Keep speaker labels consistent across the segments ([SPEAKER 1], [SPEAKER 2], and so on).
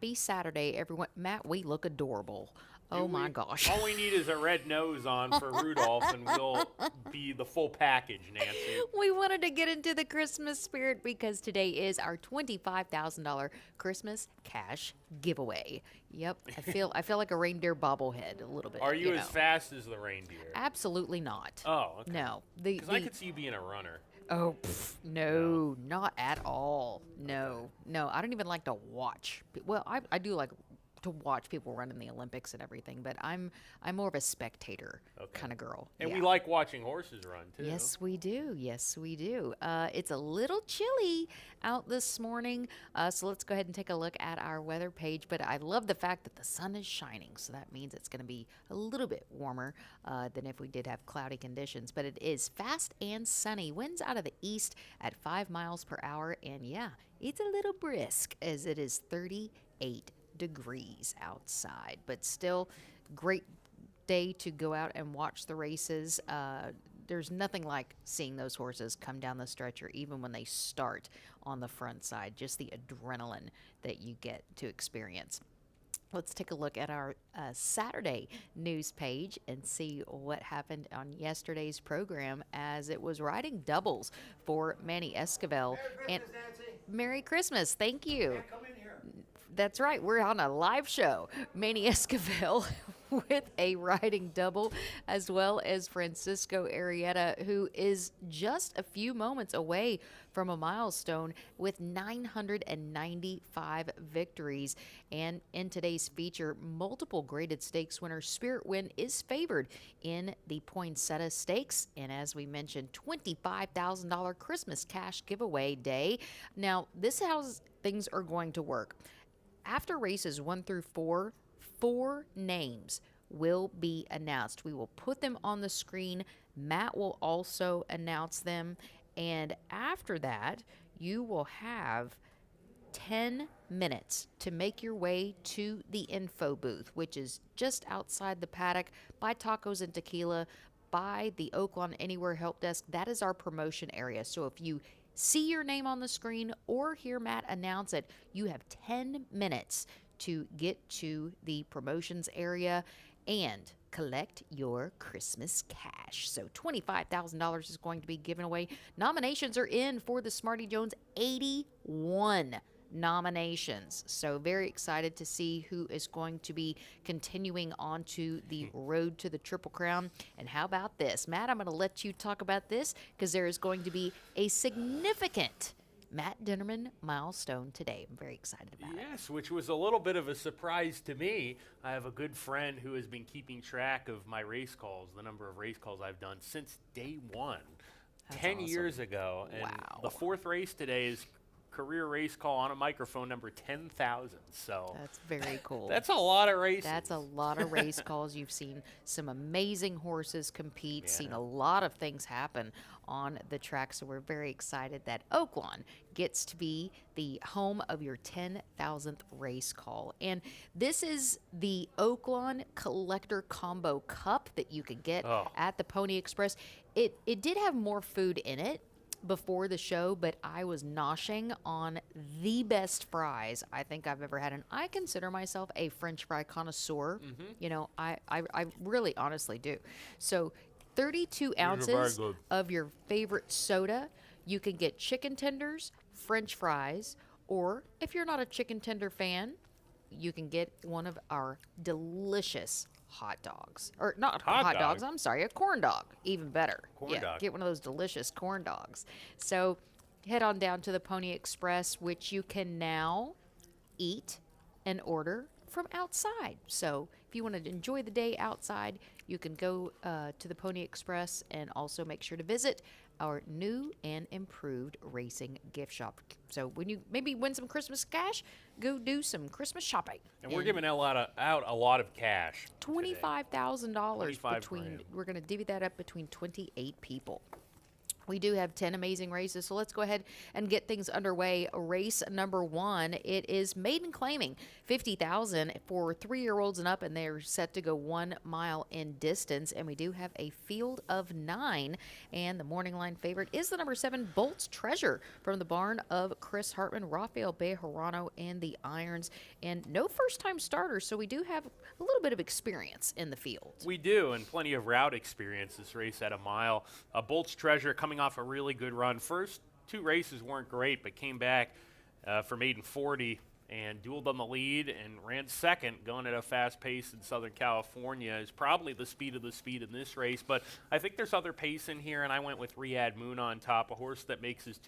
[SPEAKER 1] happy Saturday, everyone. Matt, we look adorable. Oh my gosh.
[SPEAKER 2] All we need is a red nose on for Rudolph, and we'll be the full package, Nancy.
[SPEAKER 1] We wanted to get into the Christmas spirit because today is our $25,000 Christmas cash giveaway. Yep, I feel like a reindeer bobblehead a little bit.
[SPEAKER 2] Are you as fast as the reindeer?
[SPEAKER 1] Absolutely not.
[SPEAKER 2] Oh, okay.
[SPEAKER 1] No.
[SPEAKER 2] Because I could see you being a runner.
[SPEAKER 1] Oh, no, not at all. No, I don't even like to watch. Well, I do like to watch people run in the Olympics and everything, but I'm more of a spectator kind of girl.
[SPEAKER 2] And
[SPEAKER 1] yeah.
[SPEAKER 2] we like watching horses run, too.
[SPEAKER 1] Yes, we do. Yes, we do. It's a little chilly out this morning, so let's go ahead and take a look at our weather page. But I love the fact that the sun is shining, so that means it's going to be a little bit warmer than if we did have cloudy conditions. But it is fast and sunny. Winds out of the east at 5 miles per hour, and yeah, it's a little brisk as it is 38 degrees outside, but still great day to go out and watch the races. There's nothing like seeing those horses come down the stretcher, even when they start on the front side, just the adrenaline that you get to experience. Let's take a look at our Saturday news page and see what happened on yesterday's program as it was riding doubles for Manny Esquivel.
[SPEAKER 3] Merry Christmas, Nancy.
[SPEAKER 1] Merry Christmas. Thank you.
[SPEAKER 3] Yeah, come in here.
[SPEAKER 1] That's right. We're on a live show. Manny Esquivel with a riding double, as well as Francisco Arrieta, who is just a few moments away from a milestone with 995 victories. And in today's feature, multiple graded stakes winner Spirit Wind is favored in the Poinsettia Stakes. And as we mentioned, $25,000 Christmas cash giveaway day. Now, this is how things are going to work. After races 1 through 4, 4 names will be announced. We will put them on the screen. Matt will also announce them. And after that, you will have 10 minutes to make your way to the info booth, which is just outside the paddock by Tacos and Tequila, by the Oaklawn Anywhere Help Desk. That is our promotion area. So if you see your name on the screen or hear Matt announce it, you have 10 minutes to get to the promotions area and collect your Christmas cash. So $25,000 is going to be given away. Nominations are in for the Smarty Jones, 81 nominations. So very excited to see who is going to be continuing on to the road to the Triple Crown. And how about this? Matt, I'm going to let you talk about this because there is going to be a significant Matt Dinnerman milestone today. I'm very excited about it.
[SPEAKER 2] Yes, which was a little bit of a surprise to me. I have a good friend who has been keeping track of my race calls, the number of race calls I've done since day one,
[SPEAKER 1] That's
[SPEAKER 2] 10
[SPEAKER 1] awesome.
[SPEAKER 2] years ago. And
[SPEAKER 1] Wow.
[SPEAKER 2] the fourth race today is career race call on a microphone number 10,000. So
[SPEAKER 1] That's very cool.
[SPEAKER 2] that's a lot of races.
[SPEAKER 1] That's a lot of race calls. You've seen some amazing horses compete, seen
[SPEAKER 2] Yeah.
[SPEAKER 1] a lot of things happen on the track. So we're very excited that Oaklawn gets to be the home of your 10,000th race call. And this is the Oaklawn Collector Combo Cup that you could get at the Pony Express. It did have more food in it before the show, but I was noshing on the best fries I think I've ever had. And I consider myself a French fry connoisseur. You know, I really honestly do. So 32 ounces of your favorite soda. You can get chicken tenders, French fries, or if you're not a chicken tender fan, you can get one of our delicious hot dogs. Or not hot dogs, I'm sorry, a corn dog. Even better.
[SPEAKER 2] Corn dog.
[SPEAKER 1] Get one of those delicious corn dogs. So head on down to the Pony Express, which you can now eat and order from outside. So if you want to enjoy the day outside, you can go to the Pony Express and also make sure to visit our new and improved racing gift shop. So when you maybe win some Christmas cash, go do some Christmas shopping.
[SPEAKER 2] And we're giving out a lot of cash.
[SPEAKER 1] $25,000 between.
[SPEAKER 2] $25,000.
[SPEAKER 1] We're going to divvy that up between 28 people. We do have 10 amazing races, so let's go ahead and get things underway. Race number 1, it is maiden claiming 50,000 for 3-year-olds and up, and they're set to go 1 mile in distance. And we do have a field of 9, and the morning line favorite is the number 7, Bolt's Treasure, from the barn of Chris Hartman, Rafael Bejarano, and the Irons. And no first-time starters, so we do have a little bit of experience in the field.
[SPEAKER 2] We do, and plenty of route experience this race at a mile. Bolt's Treasure coming off a really good run. First 2 races weren't great, but came back for maiden 40 and dueled on the lead and ran second, going at a fast pace in Southern California. Is probably the speed of the speed in this race, but I think there's other pace in here, and I went with Riyadh Moon on top, a horse that makes his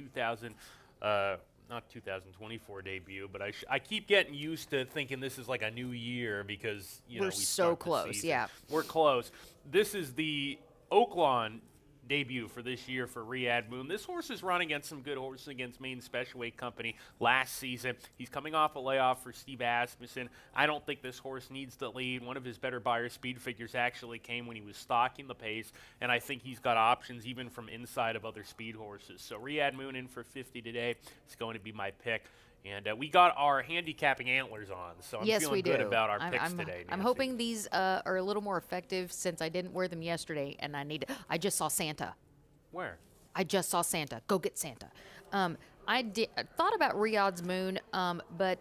[SPEAKER 2] not 2024 debut, but I keep getting used to thinking this is like a new year because
[SPEAKER 1] we're
[SPEAKER 2] we
[SPEAKER 1] so
[SPEAKER 2] start the
[SPEAKER 1] close.
[SPEAKER 2] season.
[SPEAKER 1] Yeah,
[SPEAKER 2] We're close. This is the Oaklawn debut for this year for Riyadh Moon. This horse has run against some good horses against Maine Special Weight Company last season. He's coming off a layoff for Steve Asmussen. I don't think this horse needs to lead. One of his better buyer speed figures actually came when he was stalking the pace, and I think he's got options even from inside of other speed horses. So Riyadh Moon in for 50 today. It's going to be my pick. And we got our handicapping antlers on, so I'm feeling good about our picks today,
[SPEAKER 1] I'm
[SPEAKER 2] Nancy.
[SPEAKER 1] hoping these are a little more effective since I didn't wear them yesterday, and I just saw Santa.
[SPEAKER 2] Where?
[SPEAKER 1] I just saw Santa. Go get Santa. I thought about Riyadh's Moon, but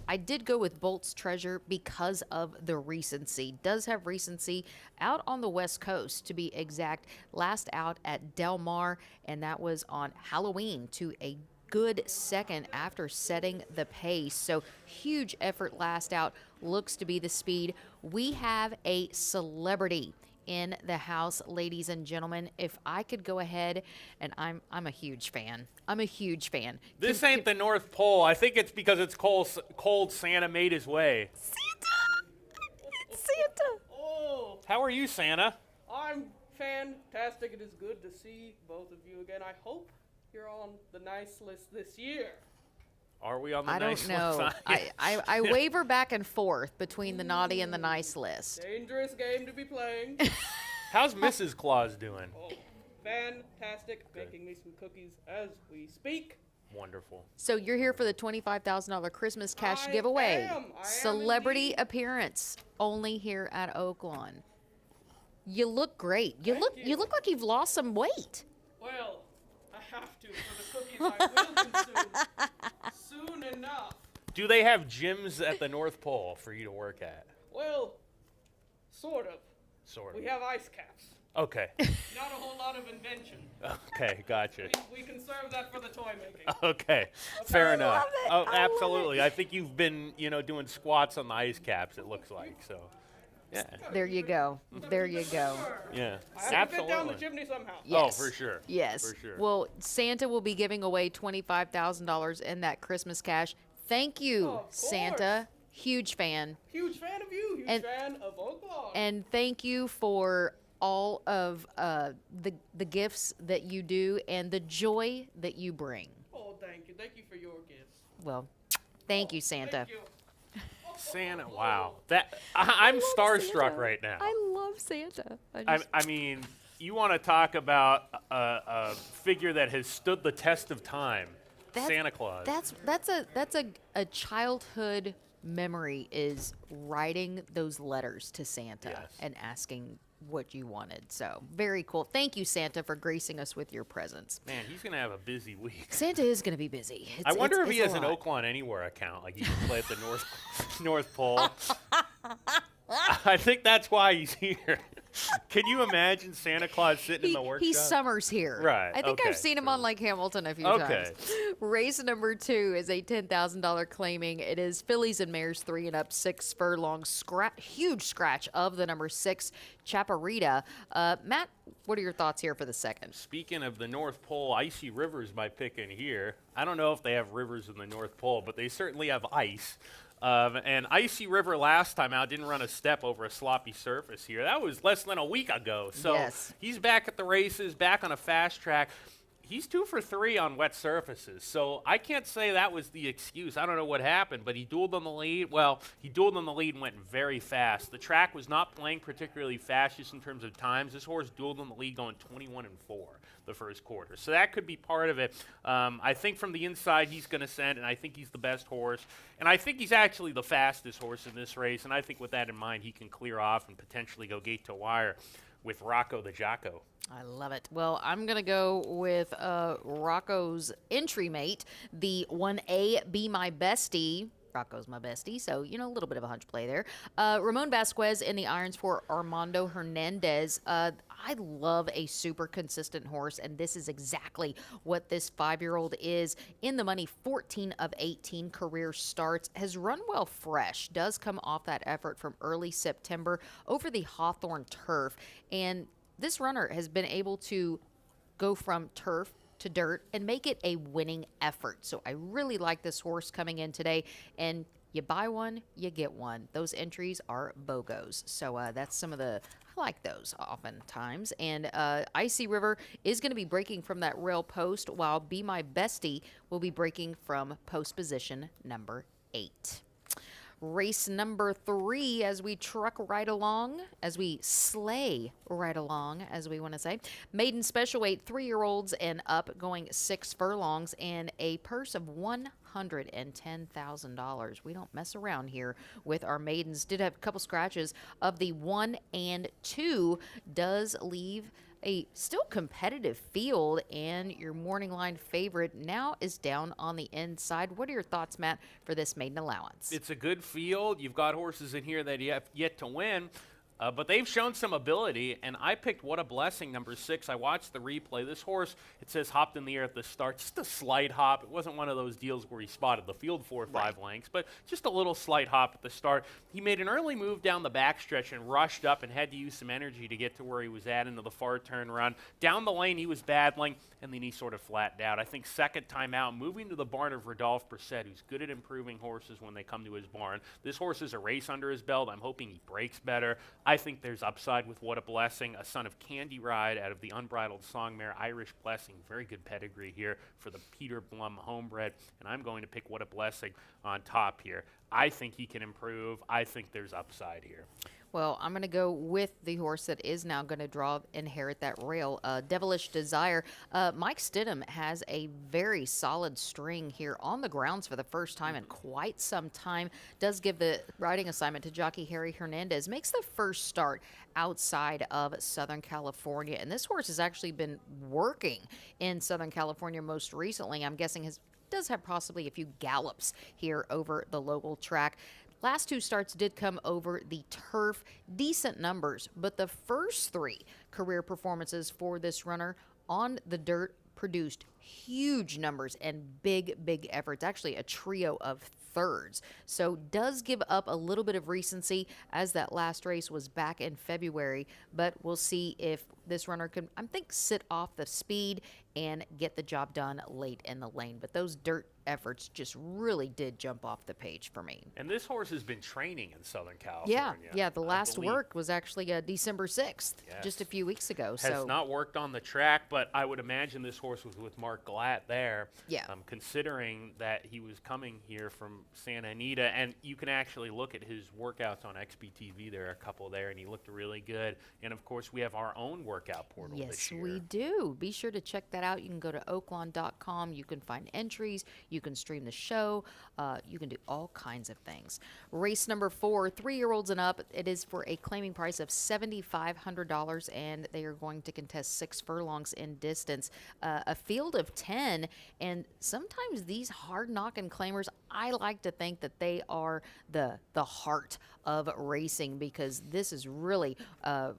[SPEAKER 1] I did go with Bolt's Treasure because of the recency. Does have recency out on the West Coast, to be exact. Last out at Del Mar, and that was on Halloween to a good second after setting the pace. So huge effort last out. Looks to be the speed. We have a celebrity in the house, ladies and gentlemen. If I could go ahead, and I'm a huge fan. I'm a huge fan.
[SPEAKER 2] This ain't the North Pole. I think it's because it's cold. Santa made his way.
[SPEAKER 1] Santa! Santa!
[SPEAKER 3] Oh,
[SPEAKER 2] How are you, Santa?
[SPEAKER 3] I'm fantastic. It is good to see both of you again. I hope you're on the nice list this year.
[SPEAKER 2] Are we on the
[SPEAKER 1] I
[SPEAKER 2] nice
[SPEAKER 1] don't know.
[SPEAKER 2] list?
[SPEAKER 1] I waver back and forth between the naughty and the nice list.
[SPEAKER 3] Dangerous game to be playing.
[SPEAKER 2] How's Mrs. Claus doing?
[SPEAKER 3] Oh, fantastic. Making me some cookies as we speak.
[SPEAKER 2] Wonderful.
[SPEAKER 1] So you're here for the $25,000 Christmas cash
[SPEAKER 3] I
[SPEAKER 1] giveaway.
[SPEAKER 3] am
[SPEAKER 1] Celebrity
[SPEAKER 3] indeed.
[SPEAKER 1] appearance only here at Oaklawn. You look great. You
[SPEAKER 3] Thank
[SPEAKER 1] look like you've lost some weight.
[SPEAKER 3] Well, I have to for the cookies I will consume soon enough.
[SPEAKER 2] Do they have gyms at the North Pole for you to work at?
[SPEAKER 3] Well, sort of.
[SPEAKER 2] Sort
[SPEAKER 3] We
[SPEAKER 2] of.
[SPEAKER 3] have ice caps.
[SPEAKER 2] Okay.
[SPEAKER 3] Not a whole lot of invention.
[SPEAKER 2] Okay, gotcha.
[SPEAKER 3] We can serve that for the toy making.
[SPEAKER 2] Okay, fair enough.
[SPEAKER 1] love it.
[SPEAKER 2] Oh,
[SPEAKER 1] I love
[SPEAKER 2] absolutely. I think you've been, doing squats on the ice caps, it looks like. So, yeah.
[SPEAKER 1] There you go. There you go.
[SPEAKER 2] Yeah.
[SPEAKER 3] I have to get down the
[SPEAKER 2] Absolutely.
[SPEAKER 3] chimney somehow.
[SPEAKER 2] Oh,
[SPEAKER 1] Yes.
[SPEAKER 2] for sure.
[SPEAKER 1] Yes.
[SPEAKER 2] For sure.
[SPEAKER 1] Well, Santa will be giving away $25,000 in that Christmas cash. Thank you,
[SPEAKER 3] Oh, of
[SPEAKER 1] Santa. Huge fan.
[SPEAKER 3] Huge fan of you. Huge
[SPEAKER 1] And-
[SPEAKER 3] fan of Oaklawn.
[SPEAKER 1] And thank you for all of the gifts that you do and the joy that you bring.
[SPEAKER 3] Oh, thank you. Thank you for your gifts.
[SPEAKER 1] Well, thank you, Santa.
[SPEAKER 3] Thank you.
[SPEAKER 2] Santa, wow. I'm starstruck
[SPEAKER 1] Santa.
[SPEAKER 2] right now.
[SPEAKER 1] I love Santa. I
[SPEAKER 2] I mean, you want to talk about a figure that has stood the test of time, Santa Claus.
[SPEAKER 1] That's a childhood memory, is writing those letters to Santa
[SPEAKER 2] Yes.
[SPEAKER 1] and asking what you wanted. So very cool. Thank you, Santa, for gracing us with your presence.
[SPEAKER 2] Man, he's going to have a busy week.
[SPEAKER 1] Santa is going to be busy.
[SPEAKER 2] I wonder if he
[SPEAKER 1] it's
[SPEAKER 2] has
[SPEAKER 1] a
[SPEAKER 2] an
[SPEAKER 1] lot.
[SPEAKER 2] Oaklawn Anywhere account, like he can play at the North Pole. I think that's why he's here. Can you imagine Santa Claus sitting in the workshop?
[SPEAKER 1] He summers here.
[SPEAKER 2] Right,
[SPEAKER 1] I think
[SPEAKER 2] okay,
[SPEAKER 1] I've seen him
[SPEAKER 2] sure.
[SPEAKER 1] on Lake Hamilton a few
[SPEAKER 2] Okay.
[SPEAKER 1] times. Race number 2 is a $10,000 claiming. It is fillies and mares 3 and up, 6 furlong. Huge scratch of the number 6, Chaparita. Matt, what are your thoughts here for the second?
[SPEAKER 2] Speaking of the North Pole, Icy River is my pick in here. I don't know if they have rivers in the North Pole, but they certainly have ice. And Icy River last time out didn't run a step over a sloppy surface here. That was less than a week ago. So
[SPEAKER 1] Yes.
[SPEAKER 2] he's back at the races, back on a fast track. he's 2 for 3 on wet surfaces, so I can't say that was the excuse. I don't know what happened, but he dueled on the lead. Well, he dueled on the lead and went very fast. The track was not playing particularly fast just in terms of times. This horse dueled on the lead going 21-4 the first quarter, so that could be part of it. I think from the inside he's going to send, and I think he's the best horse, and I think he's actually the fastest horse in this race, and I think with that in mind he can clear off and potentially go gate to wire with Rocco the Jocko.
[SPEAKER 1] I love it. Well, I'm going to go with Rocco's entry mate, the 1A Be My Bestie. Rocco's my bestie, so, a little bit of a hunch play there. Ramon Vasquez in the irons for Armando Hernandez. I love a super consistent horse, and this is exactly what this 5-year-old is. In the money, 14 of 18 career starts, has run well fresh, does come off that effort from early September over the Hawthorne turf, and this runner has been able to go from turf to dirt and make it a winning effort. So I really like this horse coming in today, and you buy one, you get one. Those entries are BOGOs. So that's some of the, I like those oftentimes. And Icy River is going to be breaking from that rail post, while Be My Bestie will be breaking from post position number 8. Race number 3, as we truck right along, as we sleigh right along, as we want to say. Maiden special weight, 3-year-olds and up, going 6 furlongs, and a purse of $110,000. We don't mess around here with our maidens. Did have a couple scratches of the 1 and 2. Does leave a still competitive field, and your morning line favorite now is down on the inside. What are your thoughts, Matt, for this maiden allowance?
[SPEAKER 2] It's a good field. You've got horses in here that you have yet to win. But they've shown some ability, and I picked What a Blessing, number 6. I watched the replay. This horse, it says hopped in the air at the start, just a slight hop. It wasn't one of those deals where he spotted the field 4 or 5 lengths, but just a little slight hop at the start. He made an early move down the backstretch and rushed up and had to use some energy to get to where he was at into the far turn run. Down the lane, he was battling, and then he sort of flattened out. I think second time out, moving to the barn of Rodolphe Brissett, who's good at improving horses when they come to his barn. This horse has a race under his belt. I'm hoping he breaks better. I think there's upside with What a Blessing, a son of Candy Ride out of the Unbridled Song Mare Irish Blessing. Very good pedigree here for the Peter Blum homebred, and I'm going to pick What a Blessing on top here. I think he can improve. I think there's upside here.
[SPEAKER 1] Well, I'm going to go with the horse that is now going to inherit that rail, Devilish Desire. Mike Stidham has a very solid string here on the grounds for the first time in quite some time. Does give the riding assignment to jockey Harry Hernandez. Makes the first start outside of Southern California. And this horse has actually been working in Southern California most recently. I'm guessing does have possibly a few gallops here over the local track. Last 2 starts did come over the turf, decent numbers, but the first 3 career performances for this runner on the dirt produced huge numbers and big efforts, actually a trio of thirds. So does give up a little bit of recency, as that last race was back in February, but we'll see if this runner can, I think, sit off the speed and get the job done late in the lane. But those dirt efforts just really did jump off the page for me.
[SPEAKER 2] And this horse has been training in Southern California.
[SPEAKER 1] Yeah. The last work was actually December 6th, just a few weeks ago.
[SPEAKER 2] Has not worked on the track, but I would imagine this horse was with Mark Glatt there.
[SPEAKER 1] Yeah.
[SPEAKER 2] Considering that he was coming here from Santa Anita, and you can actually look at his workouts on XBTV. There are a couple there, and he looked really good. And of course, we have our own workout portal this year.
[SPEAKER 1] Yes, we do. Be sure to check that out. You can go to oaklawn.com. You can find entries. You can stream the show. You can do all kinds of things. Race number 4, 3-year-olds and up. It is for a claiming price of $7,500, and they are going to contest 6 furlongs in distance. A field of 10, and sometimes these hard-knocking claimers, I like to think that they are the heart of racing, because this is really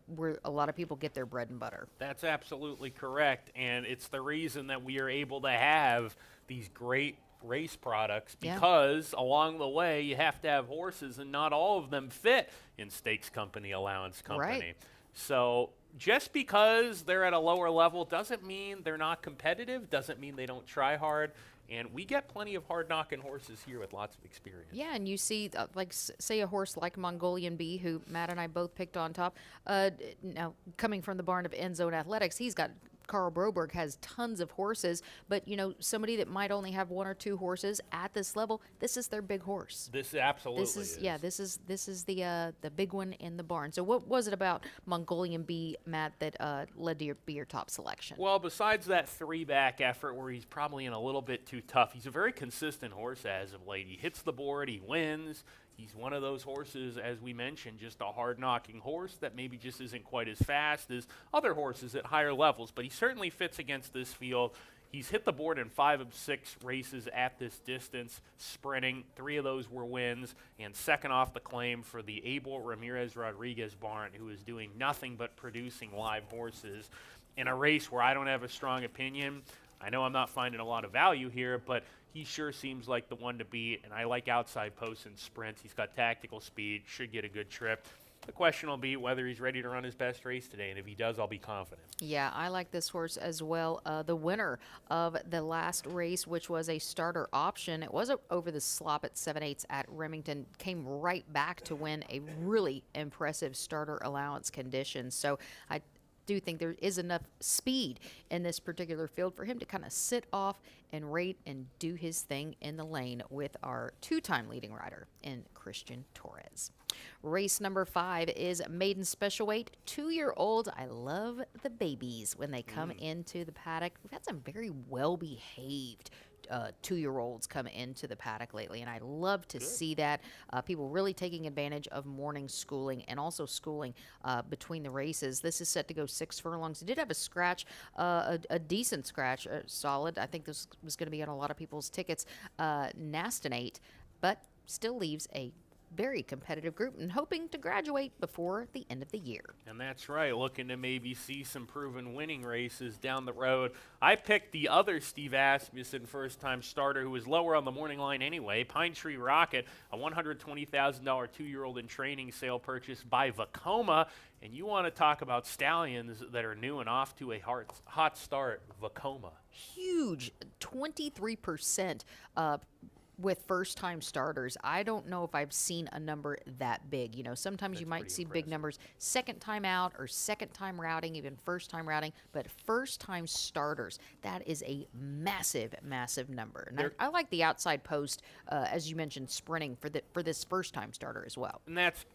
[SPEAKER 1] where a lot of people get their bread and butter.
[SPEAKER 2] That's absolutely correct, and it's the reason that we are able to have these great race products, because along the way you have to have horses, and not all of them fit in Stakes Company, Allowance Company.
[SPEAKER 1] Right.
[SPEAKER 2] So just because they're at a lower level doesn't mean they're not competitive, doesn't mean they don't try hard. And we get plenty of hard-knocking horses here with lots of experience.
[SPEAKER 1] Yeah, and you see, say a horse like Mongolian Bee, who Matt and I both picked on top. Now, coming from the barn of End Zone Athletics, he's got Carl Broberg has tons of horses, but somebody that might only have 1 or 2 horses at this level, this is their big horse.
[SPEAKER 2] This absolutely
[SPEAKER 1] is. Yeah, this is the big one in the barn. So what was it about Mongolian Bee, Matt, that led to be your top selection?
[SPEAKER 2] Well, besides that 3-back effort where he's probably in a little bit too tough, he's a very consistent horse as of late. He hits the board, he wins. He's one of those horses, as we mentioned, just a hard-knocking horse that maybe just isn't quite as fast as other horses at higher levels, but he certainly fits against this field. He's hit the board in 5 of 6 races at this distance, sprinting. 3 of those were wins, and second off the claim for the Abel Ramirez Rodriguez barn, who is doing nothing but producing live horses in a race where I don't have a strong opinion. I know I'm not finding a lot of value here, but he sure seems like the one to beat, and I like outside posts and sprints. He's got tactical speed, should get a good trip. The question will be whether he's ready to run his best race today, and if he does, I'll be confident.
[SPEAKER 1] Yeah, I like this horse as well. The winner of the last race, which was a starter option, it was over the slop at 7/8 at Remington, came right back to win a really impressive starter allowance condition. So I do think there is enough speed in this particular field for him to kind of sit off and rate and do his thing in the lane with our 2-time leading rider in Christian Torres. Race number 5 is maiden special weight, 2-year-old. I love the babies when they come into the paddock. We've had some very well-behaved 2-year-olds come into the paddock lately, and I love to see that. People really taking advantage of morning schooling and also schooling between the races. This is set to go 6 furlongs. It did have a scratch, a decent scratch, solid. I think this was going to be on a lot of people's tickets, Nastinate, but still leaves a very competitive group and hoping to graduate before the end of the year.
[SPEAKER 2] And that's right, looking to maybe see some proven winning races down the road. I picked the other Steve Asmussen first-time starter who was lower on the morning line anyway, Pine Tree Rocket, a $120,000 2-year-old in training sale purchase by Vacoma. And you want to talk about stallions that are new and off to a hot start, Vacoma.
[SPEAKER 1] Huge, 23% with first-time starters. I don't know if I've seen a number that big. Sometimes you might see big numbers second time out or second time routing, even first time routing, but first-time starters, that is a massive, massive number. And I like the outside post, as you mentioned, sprinting for this first-time starter as well.
[SPEAKER 2] And that's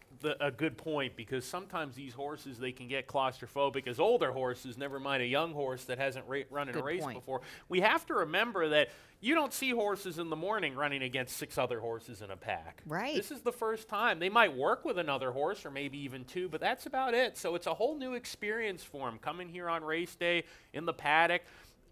[SPEAKER 2] a good point, because sometimes these horses, they can get claustrophobic as older horses, never mind a young horse that hasn't run in a race before. We have to remember that you don't see horses in the morning running against 6 other horses in a pack.
[SPEAKER 1] Right.
[SPEAKER 2] This is the first time. They might work with another horse or maybe even 2, but that's about it. So it's a whole new experience for them coming here on race day in the paddock,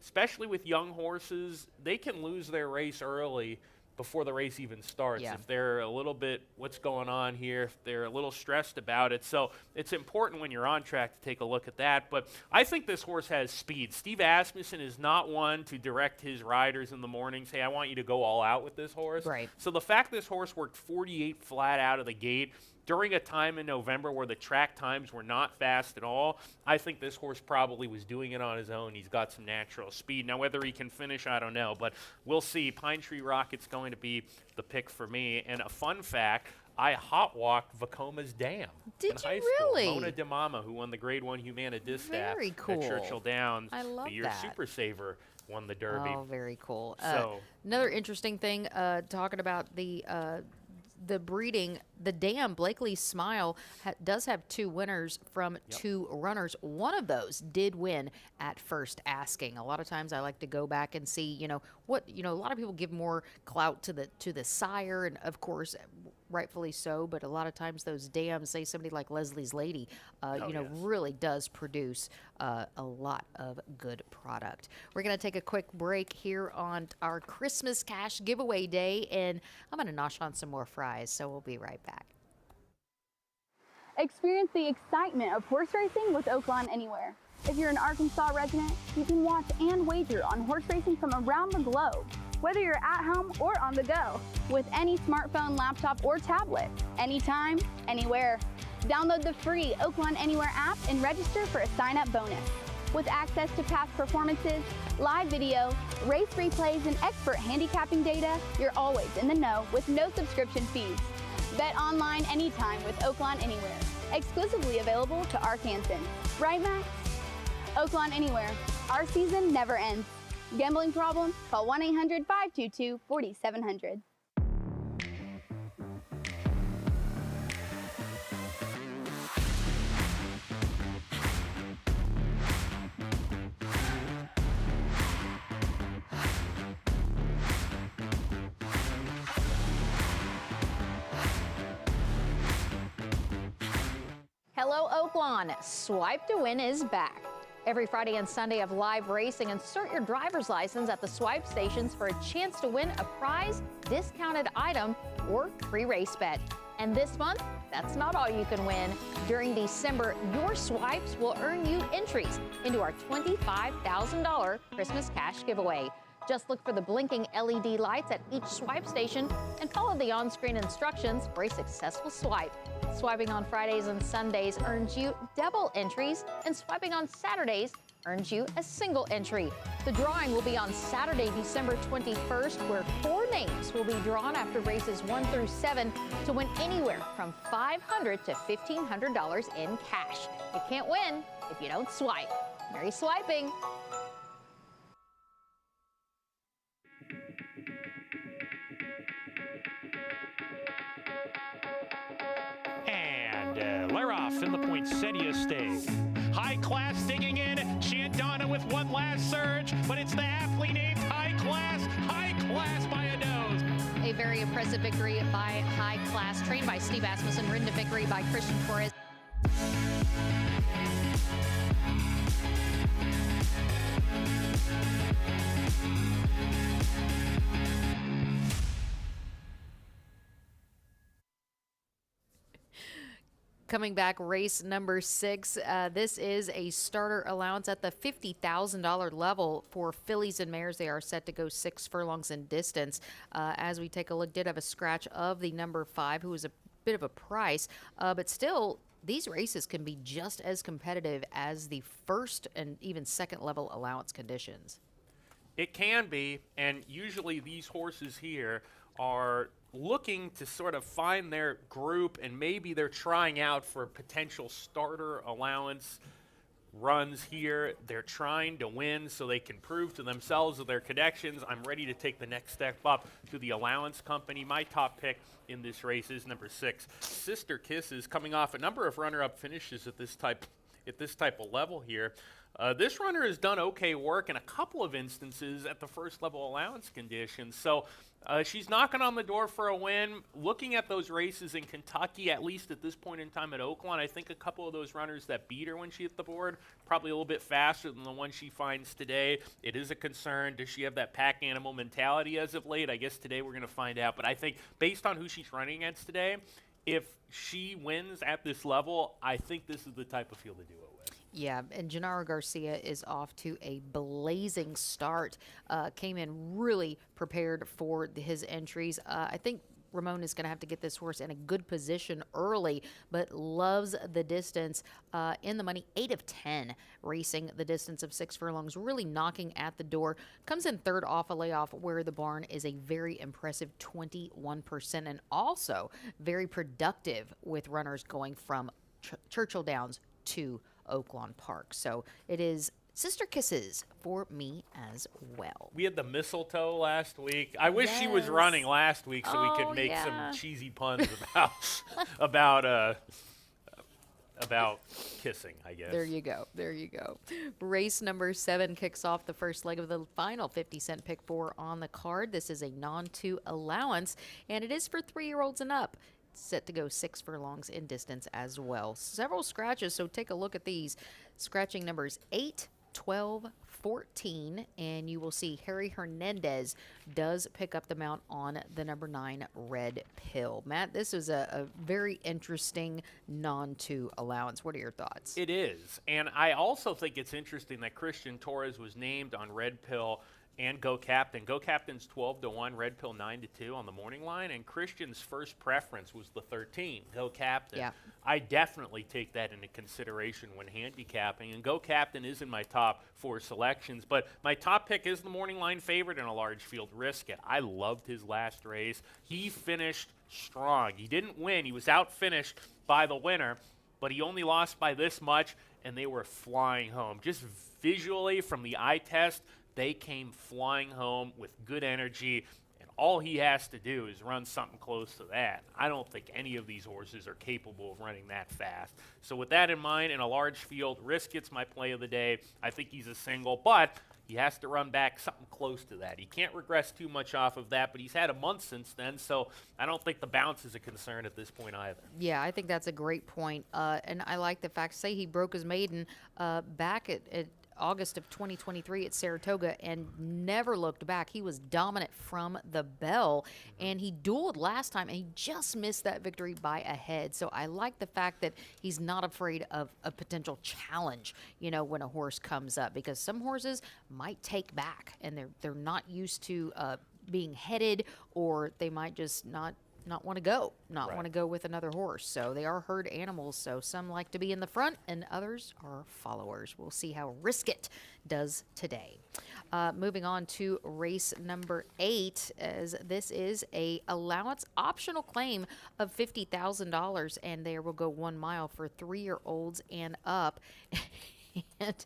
[SPEAKER 2] especially with young horses. They can lose their race early before the race even starts, if they're a little bit, what's going on here, if they're a little stressed about it. So it's important when you're on track to take a look at that. But I think this horse has speed. Steve Asmussen is not one to direct his riders in the morning, say, I want you to go all out with this horse.
[SPEAKER 1] Right.
[SPEAKER 2] So the fact this horse worked 48 flat out of the gate during a time in November where the track times were not fast at all, I think this horse probably was doing it on his own. He's got some natural speed. Now, whether he can finish, I don't know, but we'll see. Pine Tree Rocket's going to be the pick for me. And a fun fact, I hot-walked Vacoma's dam in high school.
[SPEAKER 1] Really?
[SPEAKER 2] Mona DeMama, who won the Grade 1 Humana Distaff
[SPEAKER 1] Very cool.
[SPEAKER 2] at Churchill Downs.
[SPEAKER 1] I love
[SPEAKER 2] the year
[SPEAKER 1] that.
[SPEAKER 2] Super Saver won the Derby.
[SPEAKER 1] Oh, very cool.
[SPEAKER 2] So
[SPEAKER 1] another interesting thing, talking about the breeding, the dam, Blakely Smile, does have 2 winners from 2 runners. One of those did win at first asking. A lot of times I like to go back and see, a lot of people give more clout to the sire, and of course, rightfully so, but a lot of times those dams, say somebody like Leslie's Lady, really does produce a lot of good product. We're going to take a quick break here on our Christmas cash giveaway day, and I'm going to nosh on some more fries, so we'll be right back.
[SPEAKER 4] Experience the excitement of horse racing with Oaklawn Anywhere. If you're an Arkansas resident, you can watch and wager on horse racing from around the globe, whether you're at home or on the go, with any smartphone, laptop, or tablet, anytime, anywhere. Download the free Oaklawn Anywhere app and register for a sign-up bonus. With access to past performances, live video, race replays, and expert handicapping data, you're always in the know with no subscription fees. Bet online anytime with Oaklawn Anywhere, exclusively available to Arkansans. Right, Max? Oaklawn Anywhere. Our season never ends. Gambling problem? Call 1-800-522-4700.
[SPEAKER 1] Hello, Oaklawn. Swipe to Win is back. Every Friday and Sunday of live racing, insert your driver's license at the swipe stations for a chance to win a prize, discounted item, or free race bet. And this month, that's not all you can win. During December, your swipes will earn you entries into our $25,000 Christmas cash giveaway. Just look for the blinking LED lights at each swipe station and follow the on-screen instructions for a successful swipe. Swiping on Fridays and Sundays earns you double entries, and swiping on Saturdays earns you a single entry. The drawing will be on Saturday, December 21st, where 4 names will be drawn after races 1 through 7 to win anywhere from $500 to $1,500 in cash. You can't win if you don't swipe. Merry swiping!
[SPEAKER 5] And we're off in the poinsettia stake. High Class digging in. Chantana with one last surge, but it's the aptly named High Class by a nose.
[SPEAKER 1] A very impressive victory by High Class, trained by Steve Asmussen, ridden to victory by Christian Torres. Coming back, race number 6. This is a starter allowance at the $50,000 level for fillies and mares. They are set to go 6 furlongs in distance. As we take a look, did have a scratch of the number 5, who was a bit of a price, but still, these races can be just as competitive as the first and even second level allowance conditions.
[SPEAKER 2] It can be, and usually these horses here are looking to sort of find their group, and maybe they're trying out for potential starter allowance runs here. They're trying to win so they can prove to themselves and their connections, I'm ready to take the next step up to the allowance company. My top pick in this race is number 6, Sister Kisses, coming off a number of runner-up finishes at this type of level here. This runner has done okay work in a couple of instances at the first level allowance conditions. So she's knocking on the door for a win. Looking at those races in Kentucky, at least at this point in time at Oaklawn, I think a couple of those runners that beat her when she hit the board, probably a little bit faster than the one she finds today. It is a concern. Does she have that pack animal mentality as of late? I guess today we're going to find out. But I think based on who she's running against today, if she wins at this level, I think this is the type of field to do it with.
[SPEAKER 1] Yeah, and Gennaro Garcia is off to a blazing start. Came in really prepared for his entries. I think Ramon is going to have to get this horse in a good position early, but loves the distance in the money. 8 of 10 racing the distance of 6 furlongs, really knocking at the door. Comes in third off a layoff, where the barn is a very impressive 21%, and also very productive with runners going from Churchill Downs to Oaklawn Park. So it is Sister Kisses for me as well.
[SPEAKER 2] We had the mistletoe last week. I wish she was running last week so we could make some cheesy puns about kissing, I guess.
[SPEAKER 1] There you go. There you go. Race number 7 kicks off the first leg of the final 50-cent pick 4 on the card. This is a non-2 allowance, and it is for 3-year-olds and up. Set to go 6 furlongs in distance as well. Several scratches, so take a look at these. Scratching numbers 8, 12, 14, and you will see Harry Hernandez does pick up the mount on the number 9 Red Pill. Matt, this is a very interesting non-2 allowance. What are your thoughts?
[SPEAKER 2] It is, and I also think it's interesting that Christian Torres was named on Red Pill and Go Captain. Go Captain's 12-1, Red Pill 9-2 on the morning line, and Christian's first preference was the 13, Go Captain.
[SPEAKER 1] Yeah.
[SPEAKER 2] I definitely take that into consideration when handicapping, and Go Captain is in my top 4 selections, but my top pick is the morning line favorite in a large field, Risk It. I loved his last race. He finished strong. He didn't win. He was out-finished by the winner, but he only lost by this much, and they were flying home. Just visually from the eye test, they came flying home with good energy. All he has to do is run something close to that. I don't think any of these horses are capable of running that fast. So with that in mind, in a large field, Risk gets my play of the day. I think he's a single, but he has to run back something close to that. He can't regress too much off of that, but he's had a month since then, so I don't think the bounce is a concern at this point either.
[SPEAKER 1] Yeah, I think that's a great point. And I like the fact, say he broke his maiden back at August of 2023 at Saratoga and never looked back. He was dominant from the bell, and he dueled last time, and he just missed that victory by a head. So I like the fact that he's not afraid of a potential challenge, when a horse comes up, because some horses might take back, and they're not used to being headed, or they might just not want to go, want to go with another horse. So they are herd animals. So some like to be in the front and others are followers. We'll see how Risk It does today. Moving on to race number 8, as this is a allowance optional claim of $50,000, and there will go 1 mile for 3-year-olds and up. And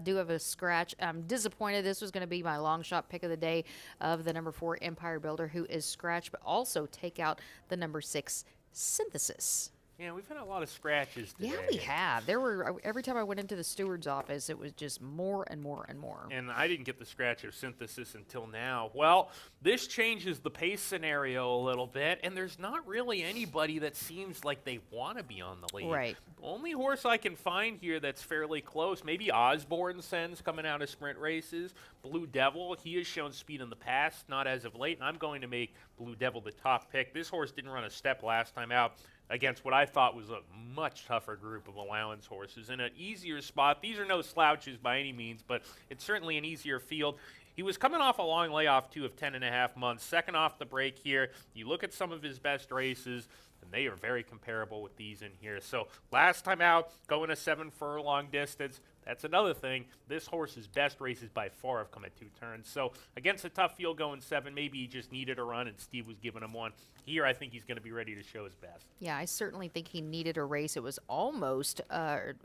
[SPEAKER 1] do have a scratch. I'm disappointed. This was going to be my long shot pick of the day of the number 4 Empire Builder, who is scratched, but also take out the number 6 Synthesis.
[SPEAKER 2] Yeah, we've had a lot of scratches today.
[SPEAKER 1] Yeah, we have. There were, every time I went into the steward's office, it was just more and more and more.
[SPEAKER 2] And I didn't get the scratch of Synthesis until now. Well, this changes the pace scenario a little bit, and there's not really anybody that seems like they want to be on the lead.
[SPEAKER 1] Right.
[SPEAKER 2] Only horse I can find here that's fairly close, maybe Osborne Sen's coming out of sprint races. Blue Devil, he has shown speed in the past, not as of late, and I'm going to make Blue Devil the top pick. This horse didn't run a step last time out against what I thought was a much tougher group of allowance horses in an easier spot. These are no slouches by any means, but it's certainly an easier field. He was coming off a long layoff, too, of 10.5 months, second off the break here. You look at some of his best races, and they are very comparable with these in here. So last time out, going a 7 furlong distance, that's another thing. This horse's best races by far have come at 2 turns. So against a tough field going 7, maybe he just needed a run and Steve was giving him one. Here, I think he's going to be ready to show his best.
[SPEAKER 1] Yeah, I certainly think he needed a race. It was almost a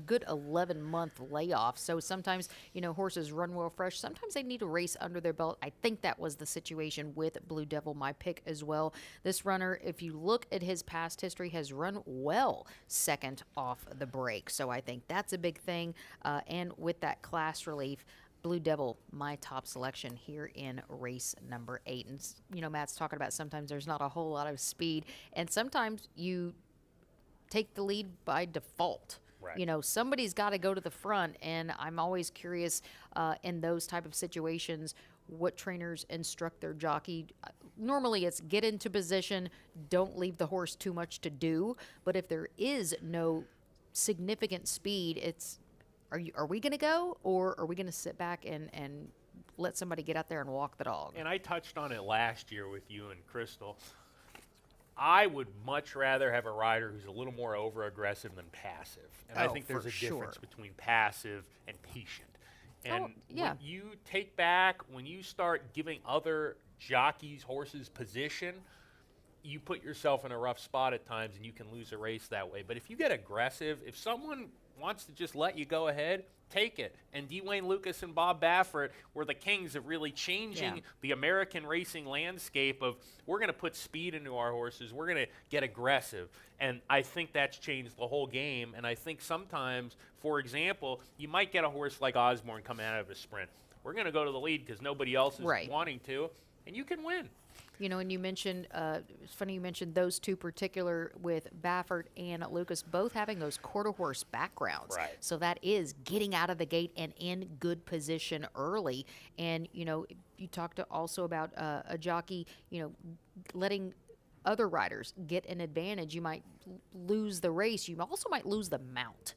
[SPEAKER 1] good 11-month layoff. So sometimes, horses run well fresh. Sometimes they need a race under their belt. I think that was the situation with Blue Devil, my pick as well. This runner, if you look at his past history, has run well second off the break. So I think that's a big thing. And with that class relief, Blue Devil, my top selection here in race number 8. And, Matt's talking about sometimes there's not a whole lot of speed, and sometimes you take the lead by default.
[SPEAKER 2] Right.
[SPEAKER 1] Somebody's got to go to the front, and I'm always curious in those type of situations what trainers instruct their jockey. Normally it's get into position, don't leave the horse too much to do, but if there is no significant speed, it's are we going to go, or are we going to sit back and let somebody get out there and walk the dog?
[SPEAKER 2] And I touched on it last year with you and Crystal. I would much rather have a rider who's a little more over-aggressive than passive. And I think there's a difference between passive and patient. And when you take back, when you start giving other jockeys, horses position, you put yourself in a rough spot at times and you can lose a race that way. But if you get aggressive, if someone wants to just let you go ahead, take it. And Dwayne Lucas and Bob Baffert were the kings of really changing the American racing landscape of we're going to put speed into our horses, we're going to get aggressive. And I think that's changed the whole game. And I think sometimes, for example, you might get a horse like Osborne coming out of a sprint. We're going to go to the lead because nobody else is wanting to, and you can win.
[SPEAKER 1] And you mentioned, it's funny you mentioned those two particular with Baffert and Lucas both having those quarter horse backgrounds.
[SPEAKER 2] Right.
[SPEAKER 1] So that is getting out of the gate and in good position early. And, you talked also about a jockey, letting other riders get an advantage. You might lose the race. You also might lose the mount,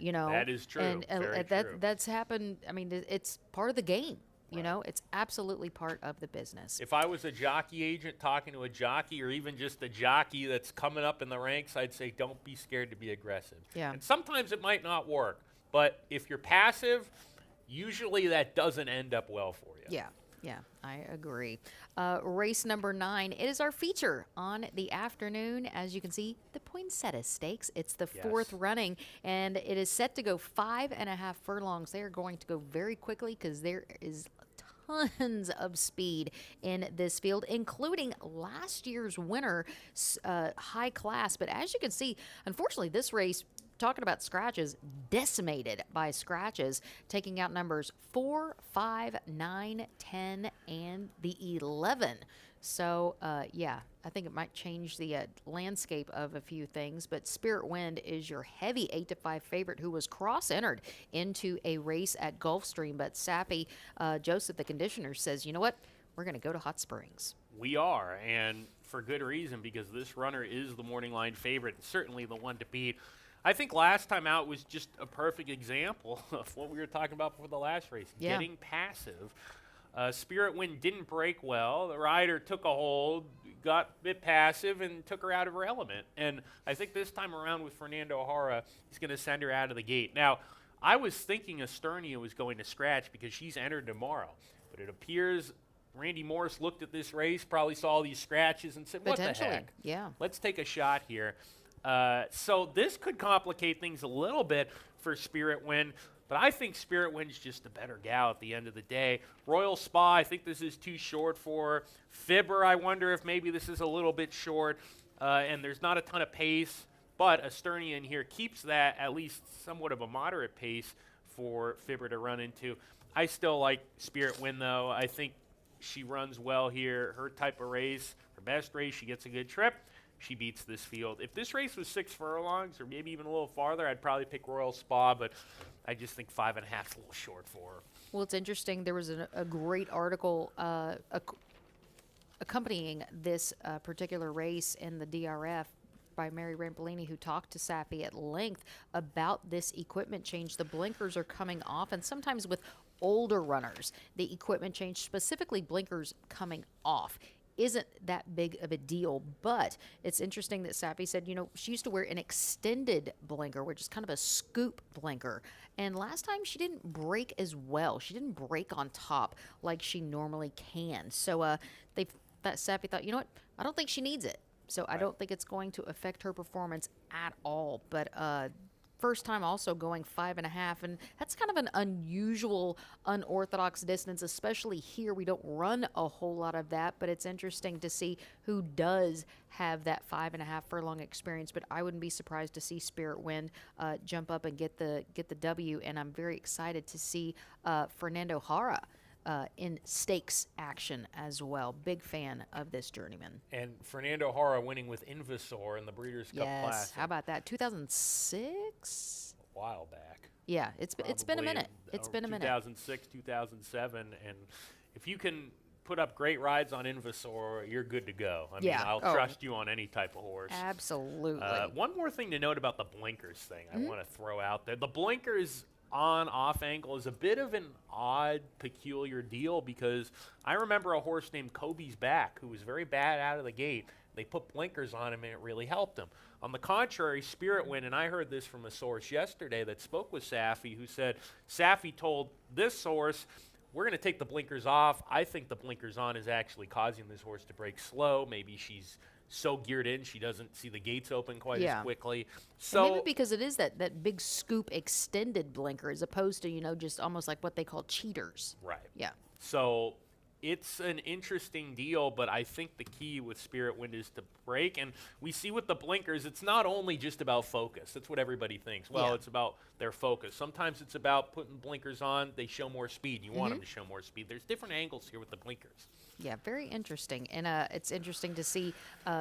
[SPEAKER 2] That is true.
[SPEAKER 1] And
[SPEAKER 2] Very true.
[SPEAKER 1] that's happened. I mean, it's part of the game. It's absolutely part of the business.
[SPEAKER 2] If I was a jockey agent talking to a jockey or even just a jockey that's coming up in the ranks, I'd say don't be scared to be aggressive.
[SPEAKER 1] Yeah.
[SPEAKER 2] And sometimes it might not work, but if you're passive, usually that doesn't end up well for you.
[SPEAKER 1] Yeah. Yeah, I agree. Race number 9. It is our feature on the afternoon. As you can see, the Poinsettia Stakes. It's the fourth running, and it is set to go 5.5 furlongs. They are going to go very quickly because there is tons of speed in this field, including last year's winner, High Class. But as you can see, unfortunately, this race, talking about scratches, decimated by scratches, taking out numbers 4, 5, 9, 10, and the 11. So, yeah, I think it might change the landscape of a few things. But Spirit Wind is your heavy 8-5 favorite who was cross-entered into a race at Gulfstream. But Sappy Joseph, the conditioner, says, you know what? We're going to go to Hot Springs.
[SPEAKER 2] We are, and for good reason, because this runner is the morning line favorite, and certainly the one to beat. I think last time out was just a perfect example of what we were talking about for the last race, getting passive. Spirit Wind didn't break well. The rider took a hold, got a bit passive, and took her out of her element. And I think this time around with Fernando Jara, he's going to send her out of the gate. Now, I was thinking Esternia was going to scratch because she's entered tomorrow. But it appears Randy Morris looked at this race, probably saw all these scratches, and said, what the heck?
[SPEAKER 1] Yeah.
[SPEAKER 2] Let's take a shot here. So this could complicate things a little bit for Spirit Wind, but I think Spirit Wind's just a better gal at the end of the day. Royal Spa, I think this is too short for her. Fibber, I wonder if maybe this is a little bit short, and there's not a ton of pace, but Esternia in here keeps that at least somewhat of a moderate pace for Fibber to run into. I still like Spirit Wind, though. I think she runs well here. Her type of race, her best race, she gets a good trip. She beats this field. If this race was 6 furlongs or maybe even a little farther, I'd probably pick Royal Spa, but I just think 5.5 is a little short for her.
[SPEAKER 1] Well, it's interesting. There was a great article accompanying this particular race in the DRF by Mary Rampolini, who talked to Sappy at length about this equipment change. The blinkers are coming off, and sometimes with older runners, the equipment change, specifically blinkers coming off, isn't that big of a deal. But it's interesting that Sappy said, you know, she used to wear an extended blinker, which is kind of a scoop blinker. And last time she didn't break as well. She didn't break on top like she normally can. So Sappy thought, you know what? I don't think she needs it. So I don't think it's going to affect her performance at all. But first time also going 5.5, and that's kind of an unusual, unorthodox distance, especially here. We don't run a whole lot of that, but it's interesting to see who does have that 5.5 furlong experience. But I wouldn't be surprised to see Spirit Wind jump up and get the W, and I'm very excited to see Fernando Jara in stakes action as well. Big fan of this journeyman.
[SPEAKER 2] And Fernando Jara winning with Invasor in the Breeders' Cup Classic.
[SPEAKER 1] How about that? 2006?
[SPEAKER 2] A while back.
[SPEAKER 1] Yeah, it's been a minute. It's been a minute.
[SPEAKER 2] 2006, 2007, and if you can put up great rides on Invasor, you're good to go. I mean, I'll trust you on any type of horse.
[SPEAKER 1] Absolutely.
[SPEAKER 2] One more thing to note about the blinkers thing I want to throw out there. The blinkers on-off angle is a bit of an odd, peculiar deal, because I remember a horse named Kobe's Back who was very bad out of the gate. They put blinkers on him and it really helped him. On the contrary, Spirit Wind, and I heard this from a source yesterday that spoke with Saffy, who said Saffy told this source, we're going to take the blinkers off. I think the blinkers on is actually causing this horse to break slow. Maybe she's so geared in she doesn't see the gates open quite as quickly. So
[SPEAKER 1] and maybe because it is that big scoop extended blinker as opposed to, you know, just almost like what they call cheaters.
[SPEAKER 2] Right.
[SPEAKER 1] Yeah.
[SPEAKER 2] So it's an interesting deal, but I think the key with Spirit Wind is to break. And we see with the blinkers, it's not only just about focus. That's what everybody thinks. Well, it's about their focus. Sometimes it's about putting blinkers on. They show more speed. You want them to show more speed. There's different angles here with the blinkers.
[SPEAKER 1] Yeah, very interesting. And it's interesting to see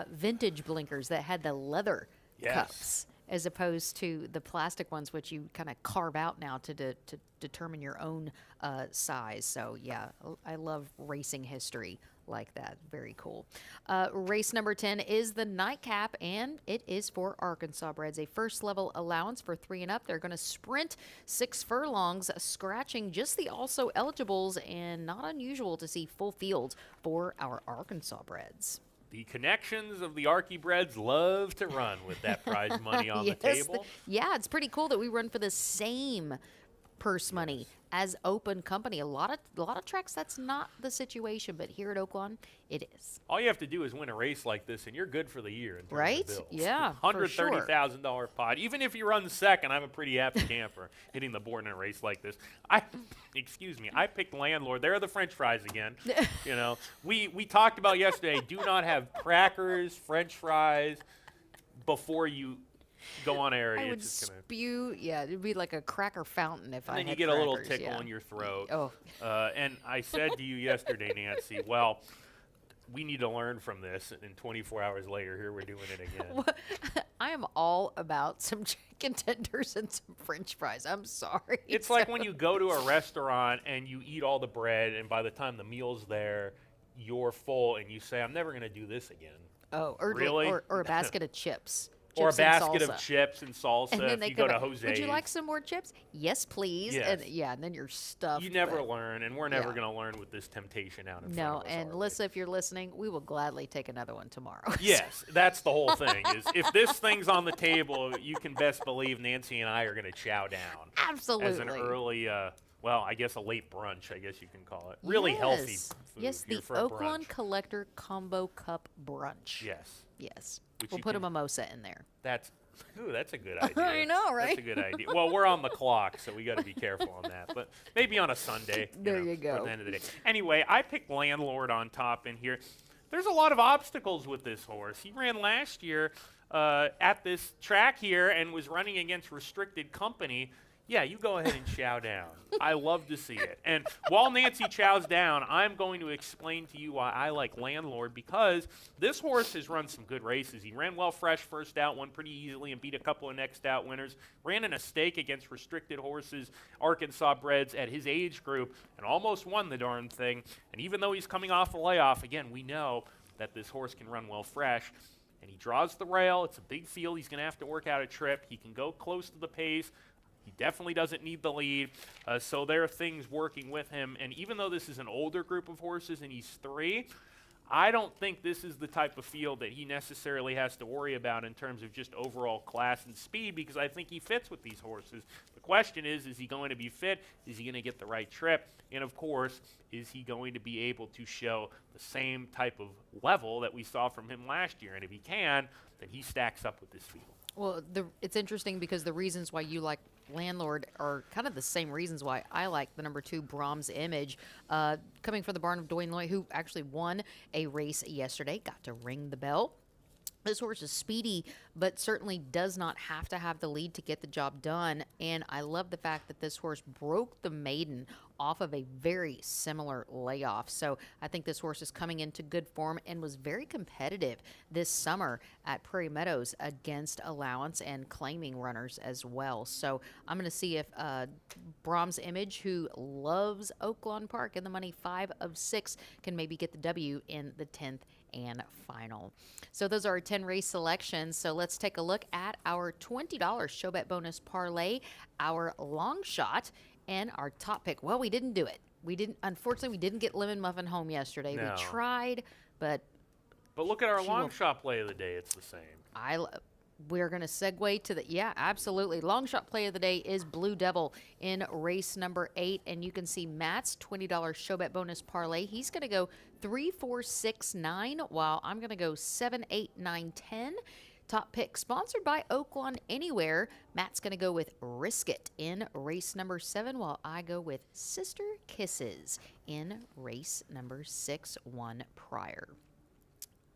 [SPEAKER 1] vintage blinkers that had the leather cups as opposed to the plastic ones, which you kind of carve out now to determine your own size. So, yeah, I love racing history like that. Very cool. Race number 10 is the nightcap, and it is for Arkansas breds. A first-level allowance for 3 and up. They're going to sprint 6 furlongs, scratching just the also eligibles, and not unusual to see full fields for our Arkansas breds.
[SPEAKER 2] The connections of the Arky breds love to run with that prize money on the table.
[SPEAKER 1] Yeah, it's pretty cool that we run for the same purse money as open company. A lot of tracks that's not the situation, but here at Oaklawn, it is.
[SPEAKER 2] All you have to do is win a race like this, and you're good for the year in terms
[SPEAKER 1] Right?
[SPEAKER 2] of bills.
[SPEAKER 1] Yeah, for sure.
[SPEAKER 2] $130,000 pot. Even if you run second, I'm a pretty happy camper hitting the board in a race like this. Excuse me, I picked Landlord. There are the French fries again. You know, we talked about yesterday. Do not have crackers, French fries before you go on air.
[SPEAKER 1] I
[SPEAKER 2] It's
[SPEAKER 1] would
[SPEAKER 2] just gonna.
[SPEAKER 1] spew. Yeah, it'd be like a cracker fountain if
[SPEAKER 2] And
[SPEAKER 1] I
[SPEAKER 2] then you
[SPEAKER 1] had
[SPEAKER 2] get a little
[SPEAKER 1] crackers,
[SPEAKER 2] tickle
[SPEAKER 1] yeah.
[SPEAKER 2] in your throat.
[SPEAKER 1] Oh.
[SPEAKER 2] And I said to you yesterday, Nancy, well, we need to learn from this. And 24 hours later, here we're doing it again.
[SPEAKER 1] I am all about some chicken tenders and some French fries. I'm sorry.
[SPEAKER 2] It's like when you go to a restaurant and you eat all the bread, and by the time the meal's there, you're full, and you say, I'm never going to do this again.
[SPEAKER 1] Oh, or
[SPEAKER 2] Really?
[SPEAKER 1] or a basket of chips.
[SPEAKER 2] Or a
[SPEAKER 1] Chips and
[SPEAKER 2] basket of
[SPEAKER 1] salsa.
[SPEAKER 2] chips and salsa
[SPEAKER 1] And then
[SPEAKER 2] if
[SPEAKER 1] they
[SPEAKER 2] you go
[SPEAKER 1] come
[SPEAKER 2] to
[SPEAKER 1] out,
[SPEAKER 2] Jose's.
[SPEAKER 1] would you like some more chips? Yes, please.
[SPEAKER 2] Yes.
[SPEAKER 1] And then you're stuffed.
[SPEAKER 2] You never
[SPEAKER 1] but-
[SPEAKER 2] learn, and we're never
[SPEAKER 1] Yeah.
[SPEAKER 2] going to learn with this temptation out in front
[SPEAKER 1] No,
[SPEAKER 2] of us.
[SPEAKER 1] and
[SPEAKER 2] are we?
[SPEAKER 1] Alyssa, if you're listening, we will gladly take another one tomorrow.
[SPEAKER 2] Yes, that's the whole thing. Is if this thing's on the table, you can best believe Nancy and I are going to chow down.
[SPEAKER 1] Absolutely.
[SPEAKER 2] As an early, well, I guess a late brunch, I guess you can call it. Really healthy
[SPEAKER 1] Yes.
[SPEAKER 2] food
[SPEAKER 1] Yes,
[SPEAKER 2] here
[SPEAKER 1] the
[SPEAKER 2] for a
[SPEAKER 1] Oaklawn
[SPEAKER 2] brunch.
[SPEAKER 1] Collector Combo Cup Brunch.
[SPEAKER 2] Yes,
[SPEAKER 1] Yes.
[SPEAKER 2] Which
[SPEAKER 1] We'll
[SPEAKER 2] you
[SPEAKER 1] put a
[SPEAKER 2] can-
[SPEAKER 1] mimosa in there.
[SPEAKER 2] that's a good idea.
[SPEAKER 1] I know, right?
[SPEAKER 2] That's a good idea. Well, we're on the clock, so we got to be careful on that. But maybe on a Sunday.
[SPEAKER 1] There you
[SPEAKER 2] At
[SPEAKER 1] go.
[SPEAKER 2] the end of the day. Anyway, I picked Landlord on top in here. There's a lot of obstacles with this horse. He ran last year at this track here and was running against Restricted Company. Yeah, you go ahead and chow down. I love to see it. And while Nancy chows down, I'm going to explain to you why I like Landlord, because this horse has run some good races. He ran well fresh first out, won pretty easily, and beat a couple of next out winners. Ran in a stake against Restricted Horses, Arkansas breds at his age group, and almost won the darn thing. And even though he's coming off a layoff, again, we know that this horse can run well fresh. And he draws the rail. It's a big field. He's going to have to work out a trip. He can go close to the pace. He definitely doesn't need the lead, so there are things working with him. And even though this is an older group of horses and he's 3, I don't think this is the type of field that he necessarily has to worry about in terms of just overall class and speed, because I think he fits with these horses. The question is he going to be fit? Is he going to get the right trip? And, of course, is he going to be able to show the same type of level that we saw from him last year? And if he can, then he stacks up with this field.
[SPEAKER 1] Well, it's interesting because the reasons why you like Landlord are kind of the same reasons why I like the number 2 Brahms Image, coming from the barn of Dwayne Loy, who actually won a race yesterday, got to ring the bell. This horse is speedy, but certainly does not have to have the lead to get the job done. And I love the fact that this horse broke the maiden off of a very similar layoff. So I think this horse is coming into good form and was very competitive this summer at Prairie Meadows against allowance and claiming runners as well. So I'm going to see if Brahms Image, who loves Oaklawn Park in the money 5 of 6, can maybe get the W in the 10th and final. So those are our 10 race selections. So let's take a look at our $20 show bet bonus parlay, our long shot, and our top pick. Well, we didn't do it. Unfortunately, we didn't get Lemon Muffin home yesterday.
[SPEAKER 2] No.
[SPEAKER 1] We tried, but
[SPEAKER 2] look at our
[SPEAKER 1] She
[SPEAKER 2] long
[SPEAKER 1] will-
[SPEAKER 2] shot play of the day. It's the same.
[SPEAKER 1] we're going to segue to absolutely. Long shot play of the day is Blue Devil in race number 8. And you can see Matt's $20 show bet bonus parlay. He's going to go 3, 4, 6, 9, while I'm going to go 7, 8, 9, 10. Top pick sponsored by Oaklawn Anywhere. Matt's going to go with Risk It in race number 7, while I go with Sister Kisses in race number 6, 1 prior.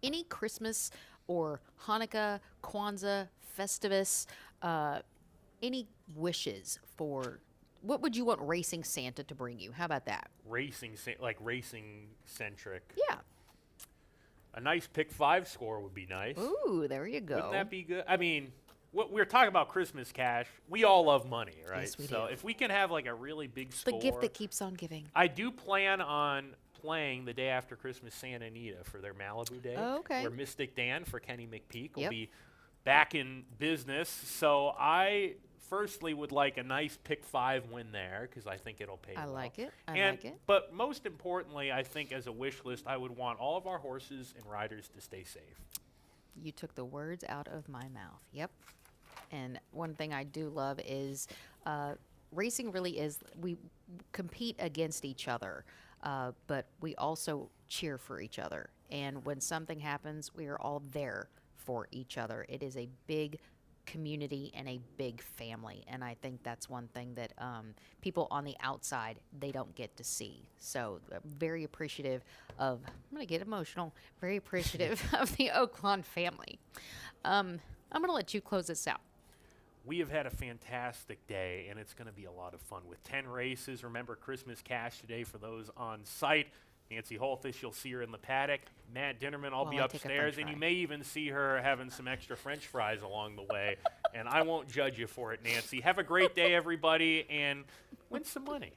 [SPEAKER 1] Any Christmas or Hanukkah, Kwanzaa, Festivus, any wishes for what would you want Racing Santa to bring you? How about that?
[SPEAKER 2] Racing centric.
[SPEAKER 1] Yeah.
[SPEAKER 2] A nice pick 5 score would be nice.
[SPEAKER 1] Ooh, there you go.
[SPEAKER 2] Wouldn't that be good? I mean, we're talking about Christmas cash. We all love money, right?
[SPEAKER 1] Yes, we
[SPEAKER 2] so
[SPEAKER 1] do.
[SPEAKER 2] if we can have like a really big
[SPEAKER 1] the
[SPEAKER 2] score.
[SPEAKER 1] gift that keeps on giving.
[SPEAKER 2] I do plan on playing the day after Christmas Santa Anita for their Malibu Day.
[SPEAKER 1] Oh, okay.
[SPEAKER 2] Where Mystic Dan for Kenny McPeak will
[SPEAKER 1] Yep.
[SPEAKER 2] be back in business. So I firstly would like a nice pick 5 win there because I think it'll pay
[SPEAKER 1] I
[SPEAKER 2] well.
[SPEAKER 1] like it. I
[SPEAKER 2] And-
[SPEAKER 1] like it.
[SPEAKER 2] But most importantly, I think as a wish list, I would want all of our horses and riders to stay safe.
[SPEAKER 1] You took the words out of my mouth. Yep. And one thing I do love is racing really is, we compete against each other, but we also cheer for each other. And when something happens, we are all there for each other. It is a big community and a big family, and I think that's one thing that people on the outside, they don't get to see. So very appreciative of, I'm going to get emotional, very appreciative of the Oaklawn family. I'm going to let you close this out.
[SPEAKER 2] We have had a fantastic day, and it's going to be a lot of fun with 10 races. Remember, Christmas cash today for those on site. Nancy Holthus, you'll see her in the paddock. Matt Dinnerman, I'll be
[SPEAKER 1] Well, I take a
[SPEAKER 2] upstairs,
[SPEAKER 1] french
[SPEAKER 2] and you
[SPEAKER 1] fry.
[SPEAKER 2] may even see her having some extra French fries along the way. And I won't judge you for it, Nancy. Have a great day, everybody, and win some money.